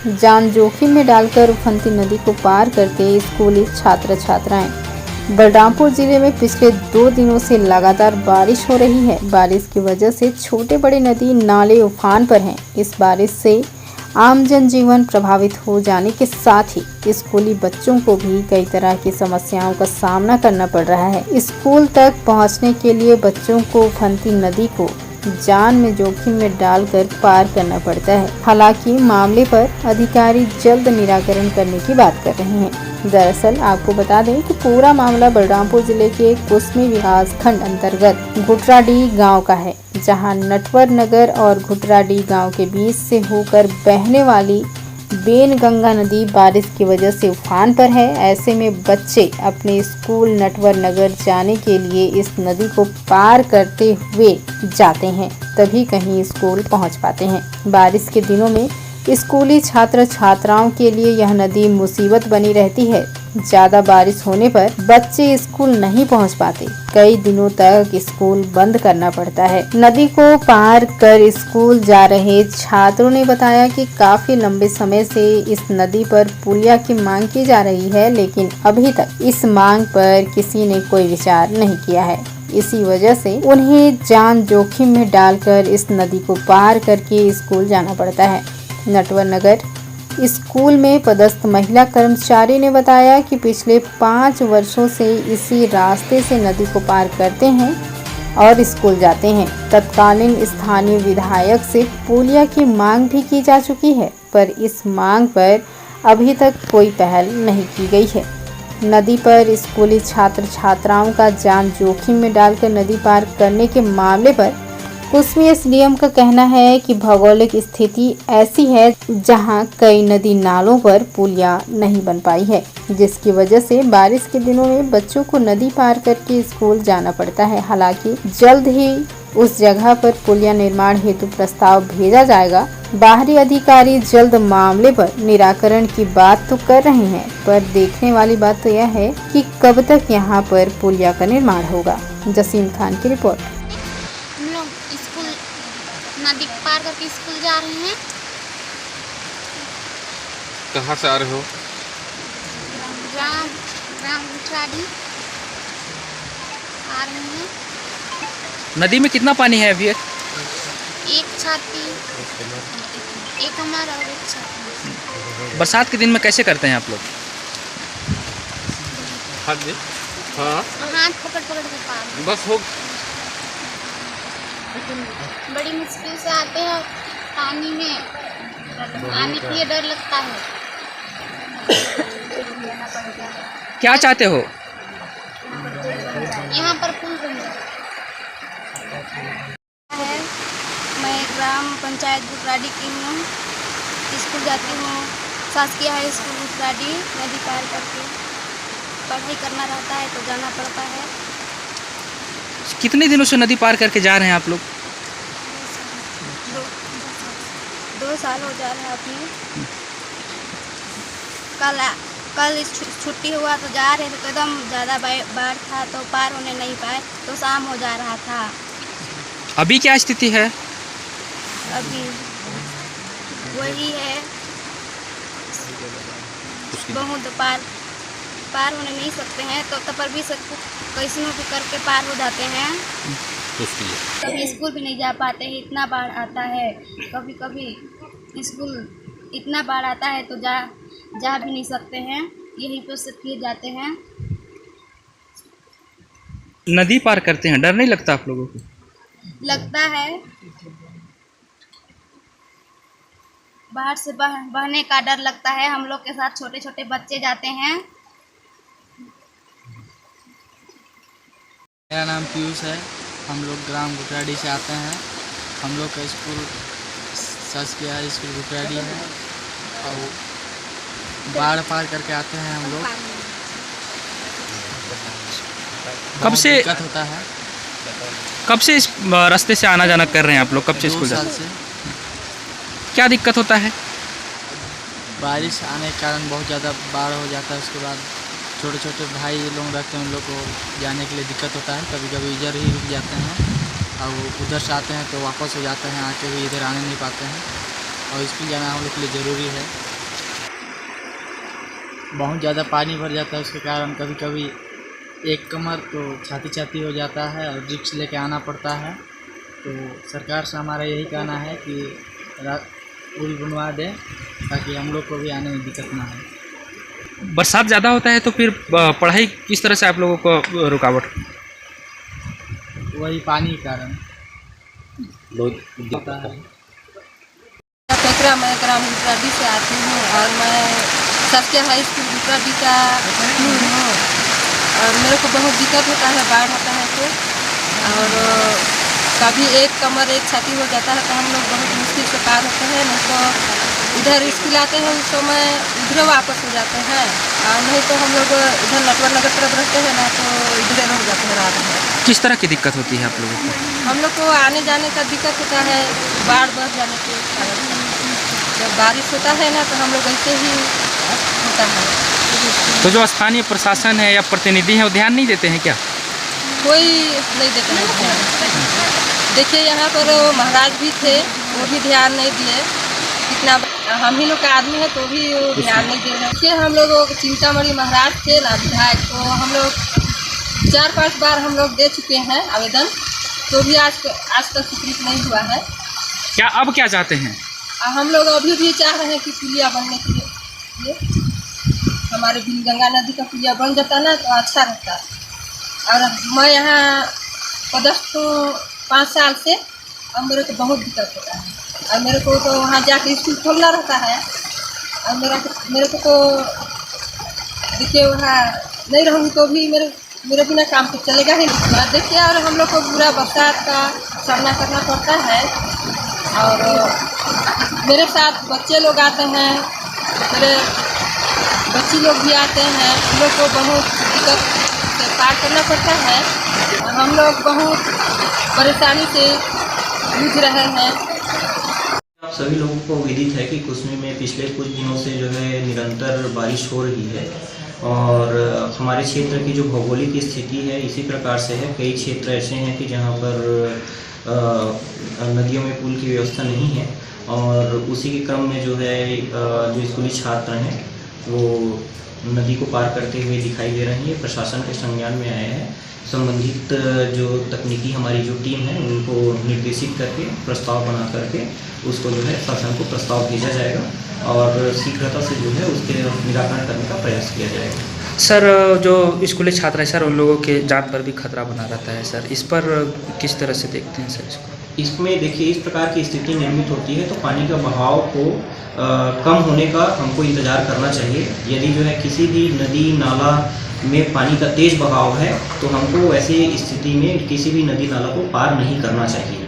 जान जोखिम में डालकर उफनती नदी को पार करते स्कूली छात्र छात्राएं। बलरामपुर जिले में पिछले 2 दिनों से लगातार बारिश हो रही है। बारिश की वजह से छोटे बड़े नदी नाले उफान पर हैं। इस बारिश से आम जनजीवन प्रभावित हो जाने के साथ ही स्कूली बच्चों को भी कई तरह की समस्याओं का सामना करना पड़ रहा है। स्कूल तक पहुंचने के लिए बच्चों को उफनती नदी को जान में जोखिम में डालकर पार करना पड़ता है। हालांकि मामले पर अधिकारी जल्द निराकरण करने की बात कर रहे हैं। दरअसल आपको बता दें कि पूरा मामला बलरामपुर जिले के कुसमी विकास खंड अंतर्गत घुटराडीह गांव का है, जहां नटवर नगर और घुटराडीह गांव के बीच से होकर बहने वाली बेन गंगा नदी बारिश की वजह से उफान पर है। ऐसे में बच्चे अपने स्कूल नटवर नगर जाने के लिए इस नदी को पार करते हुए जाते हैं, तभी कहीं स्कूल पहुंच पाते हैं। बारिश के दिनों में स्कूली छात्र छात्राओं के लिए यह नदी मुसीबत बनी रहती है। ज्यादा बारिश होने पर बच्चे स्कूल नहीं पहुंच पाते, कई दिनों तक स्कूल बंद करना पड़ता है। नदी को पार कर स्कूल जा रहे छात्रों ने बताया कि काफी लंबे समय से इस नदी पर पुलिया की मांग की जा रही है, लेकिन अभी तक इस मांग पर किसी ने कोई विचार नहीं किया है। इसी वजह से उन्हें जान जोखिम में डालकर इस नदी को पार करके स्कूल जाना पड़ता है। नटवर नगर स्कूल में पदस्थ महिला कर्मचारी ने बताया कि पिछले 5 वर्षों से इसी रास्ते से नदी को पार करते हैं और स्कूल जाते हैं। तत्कालीन स्थानीय विधायक से पुलिया की मांग भी की जा चुकी है, पर इस मांग पर अभी तक कोई पहल नहीं की गई है। नदी पर स्कूली छात्र छात्राओं का जान जोखिम में डालकर नदी पार करने के मामले पर कुसमी एसडीएम का कहना है कि भौगोलिक स्थिति ऐसी है जहां कई नदी नालों पर पुलिया नहीं बन पाई है, जिसकी वजह से बारिश के दिनों में बच्चों को नदी पार करके स्कूल जाना पड़ता है। हालांकि जल्द ही उस जगह पर पुलिया निर्माण हेतु प्रस्ताव भेजा जाएगा। बाहरी अधिकारी जल्द मामले पर निराकरण की बात तो कर रहे हैं, पर देखने वाली बात तो यह है कि कब तक यहाँ पर पुलिया का निर्माण होगा। जसीम खान की रिपोर्ट। नदी पार करके स्कूल जा रहे हैं। कहाँ से आ रहे हो? ग्राम घुटराडीह आ रहे हैं। नदी में कितना पानी है अभी? एक छाती, एक हमारा और एक छाती। बरसात के दिन में कैसे करते हैं आप लोग? हाथ पकड़ के पार। बस हो। बड़ी मुश्किल से आते हैं, पानी में आने के लिए डर लगता है। क्या चाहते हो? यहाँ पर पुल बन जाए। मैं ग्राम पंचायत घुटराडीह की हूँ, स्कूल जाती हूँ। शासकीय हाई स्कूल घुटराडीह। नदी पार करके पढ़ाई करना रहता है तो जाना पड़ता है। कितने दिनों से नदी पार करके जा रहे हैं आप लोग? 2 साल हो जा रहा है अभी। कल छुट्टी हुआ तो जा रहे थे, तो एकदम ज़्यादा बाढ़ था तो पार होने नहीं पाए, तो शाम हो जा रहा था। अभी क्या स्थिति है? अभी वही है, बहुत पार होने नहीं सकते हैं, तो तब पर भी कैसनों भी करके पार हो जाते हैं। कभी स्कूल भी नहीं जा पाते हैं, इतना बाढ़ आता है। कभी कभी स्कूल इतना बाढ़ आता है तो जा भी नहीं सकते हैं, यहीं पर से फिर जाते हैं। नदी पार करते हैं, डर नहीं लगता आप लोगों को? लगता है, बाहर से बहने का डर लगता है। हम लोग के साथ छोटे छोटे बच्चे जाते हैं। मेरा नाम पीयूष है। हम लोग ग्राम घुटराडीह से आते हैं। हम लोग का स्कूल शासकीय हाई स्कूल घुटराडीह है और बाढ़ पार करके आते हैं हम लोग। दिक्कत होता है। कब से इस रास्ते से आना जाना कर रहे हैं आप लोग? कब से स्कूल जाते हैं? क्या दिक्कत होता है? बारिश आने के कारण बहुत ज़्यादा बाढ़ हो जाता है। उसके बाद छोटे छोटे भाई लोग रहते हैं, उन लोग को जाने के लिए दिक्कत होता है। कभी कभी इधर ही रुक जाते हैं और उधर से आते हैं तो वापस हो जाते हैं, आके भी इधर आने नहीं पाते हैं। और स्कूल जाना हम लोग के लिए ज़रूरी है। बहुत ज़्यादा पानी भर जाता है, उसके कारण कभी कभी एक कमर तो छाती छाती हो जाता है और रिक्स लेके आना पड़ता है। तो सरकार से हमारा यही कहना है कि पुल बनवा दें ताकि हम लोग को भी आने में दिक्कत ना हो। बरसात ज़्यादा होता है तो फिर पढ़ाई किस तरह से आप लोगों को रुकावट? वही पानी के कारण होता है। मैं ग्राम गुटराडी से आती हूँ और मैं सबके हाई स्कूल गुटराडी का हूँ और मेरे को बहुत दिक्कत होता है बाढ़ आता है तो, और कभी एक कमर एक छाती हो जाता है तो हम लोग बहुत मुश्किल से पार होते हैं। नहीं तो इधर स्कूल आते हैं उस समय इधर वापस हो जाते हैं, और नहीं तो हम लोग इधर नटवर नगर तरफ रहते हैं ना तो इधर रह जाते हैं रात में। किस तरह की दिक्कत होती है आप लोगों को? हम लोग को आने जाने का दिक्कत होता है बाढ़ बढ़ जाने के कारण। जब बारिश होता है ना तो हम लोग ऐसे ही होता है। तो जो स्थानीय प्रशासन है या प्रतिनिधि है वो ध्यान नहीं देते हैं क्या? कोई नहीं देते हैं। देखिए यहाँ पर महाराज भी थे, वो भी ध्यान नहीं दिए। कितना हम ही लोग का आदमी है तो भी वो ध्यान नहीं दे रहे। कि हम लोग चिंतामणि महाराज थे ना विधायक, तो हम लोग 4-5 बार हम लोग दे चुके हैं आवेदन, तो भी आज तक स्वीकृत नहीं हुआ है। क्या अब क्या चाहते हैं? हम लोग अभी भी चाह रहे हैं कि पुलिया बनने के लिए हमारे गंगा नदी का पुलिया बन जाता ना तो अच्छा रहता। और मैं यहाँ पदस्थ हूँ 5 साल से, अब मेरे को बहुत दिक्कत होता है और मेरे को तो वहाँ जाके स्कूल खोलना रहता है और मेरे को तो देखिए वहाँ नहीं रहूँगी तो भी मेरे बिना काम तो चलेगा ही नहीं। देखिए और हम लोग को पूरा बरसात का सामना करना पड़ता है और मेरे साथ बच्चे लोग आते हैं, मेरे बच्ची लोग भी आते हैं, हम लोग को बहुत दिक्कत से पार करना पड़ता है और हम लोग बहुत परेशानी से जूझ रहे हैं। सभी लोगों को विदित है कि कुसमी में पिछले कुछ दिनों से जो है निरंतर बारिश हो रही है और हमारे क्षेत्र की जो भौगोलिक स्थिति है इसी प्रकार से है। कई क्षेत्र ऐसे हैं कि जहां पर नदियों में पुल की व्यवस्था नहीं है और उसी के क्रम में जो है जो स्कूली छात्र हैं वो नदी को पार करते हुए दिखाई दे रहे हैं। प्रशासन के संज्ञान में आए हैं। संबंधित जो तकनीकी हमारी जो टीम है उनको निर्देशित करके प्रस्ताव बना करके उसको जो है शासन को प्रस्ताव भेजा जाएगा और शीघ्रता से जो है उसके निराकरण करने का प्रयास किया जाएगा। सर जो स्कूली छात्र हैं सर उन लोगों के जान पर भी खतरा बना रहता है सर, इस पर किस तरह से देखते हैं सर इसको? इसमें देखिए इस प्रकार की स्थिति निर्मित होती है तो पानी का बहाव को कम होने का हमको इंतज़ार करना चाहिए। यदि जो है किसी भी नदी नाला में पानी का तेज़ बहाव है तो हमको ऐसी स्थिति में किसी भी नदी नाला को पार नहीं करना चाहिए।